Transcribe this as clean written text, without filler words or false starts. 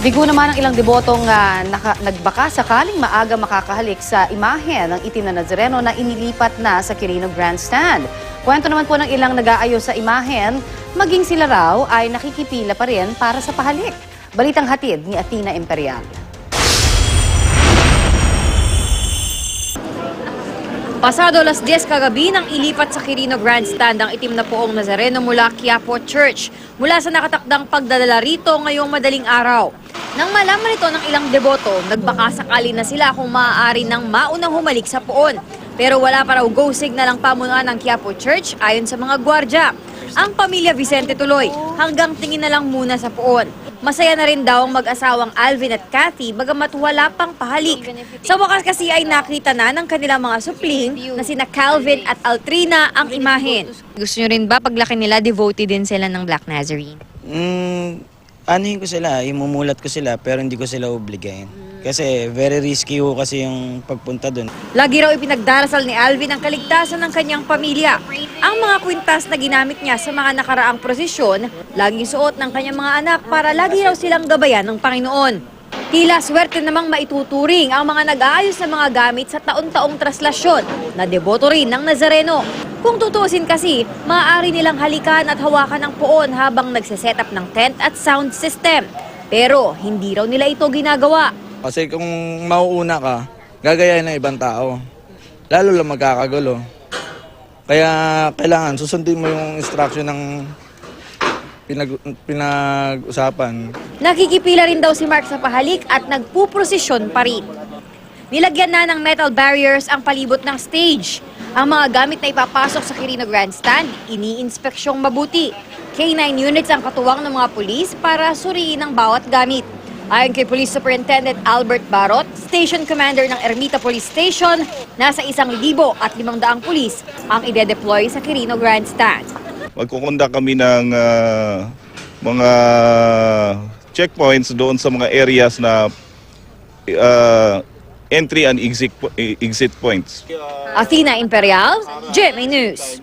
Bigo naman ang ilang debotong nagbaka sakaling maaga makakahalik sa imahe ng itim na Nazareno na inilipat na sa Quirino Grandstand. Kwento naman po ng ilang nag-aayos sa imahen, maging sila raw ay nakikipila pa rin para sa pahalik. Balitang hatid ni Athena Imperial. Pasado alas 10 kagabi nang ilipat sa Quirino Grandstand ang itim na poong Nazareno mula Quiapo Church mula sa nakatakdang pagdadala rito ngayong madaling araw. Nang malaman ito ng ilang deboto, nagbaka sakali na sila kung maaari nang maunang humalik sa poon. Pero wala pa raw go signal ang pamunuan ng Quiapo Church ayon sa mga gwardya. Ang pamilya Vicente tuloy hanggang tingin na lang muna sa poon. Masaya na rin daw ang mag-asawang Alvin at Kathy bagamat wala pang pahalik. Sa wakas kasi ay nakita na ng kanilang mga supling na sina Calvin at Altrina ang imahen. Gusto nyo rin ba paglaki nila, devotee din sila ng Black Nazarene? Anuhin ko sila, imumulat ko sila pero hindi ko sila obligahin. Kasi very risky ho kasi yung pagpunta doon. Lagi raw ipinagdarasal ni Alvin ang kaligtasan ng kanyang pamilya. Ang mga kwintas na ginamit niya sa mga nakaraang prosesyon, laging suot ng kanyang mga anak para lagi raw silang gabayan ng Panginoon. Tila swerte namang maituturing ang mga nag-aayos ng mga gamit sa taon-taong traslasyon na deboto rin ng Nazareno. Kung tutusin kasi, maaari nilang halikan at hawakan ng poon habang nagsiset up ng tent at sound system. Pero hindi raw nila ito ginagawa. Kasi kung mauuna ka, gagayahin ng ibang tao. Lalo lang magkakagulo. Kaya kailangan susundin mo yung instruction ng pinag-usapan. Nakikipila rin daw si Mark sa pahalik at nagpuprosesyon pa rin. Nilagyan na ng metal barriers ang palibot ng stage. Ang mga gamit na ipapasok sa Quirino Grandstand, ini-inspeksyong mabuti. K9 units ang katuwang ng mga pulis para suriin ang bawat gamit. Ayon kay Police Superintendent Albert Barot, Station Commander ng Ermita Police Station, nasa 1,500 pulis ang ide-deploy sa Quirino Grandstand. Magkukondak kami ng mga checkpoints doon sa mga areas na entry and exit points. Athena Imperial, GMA News.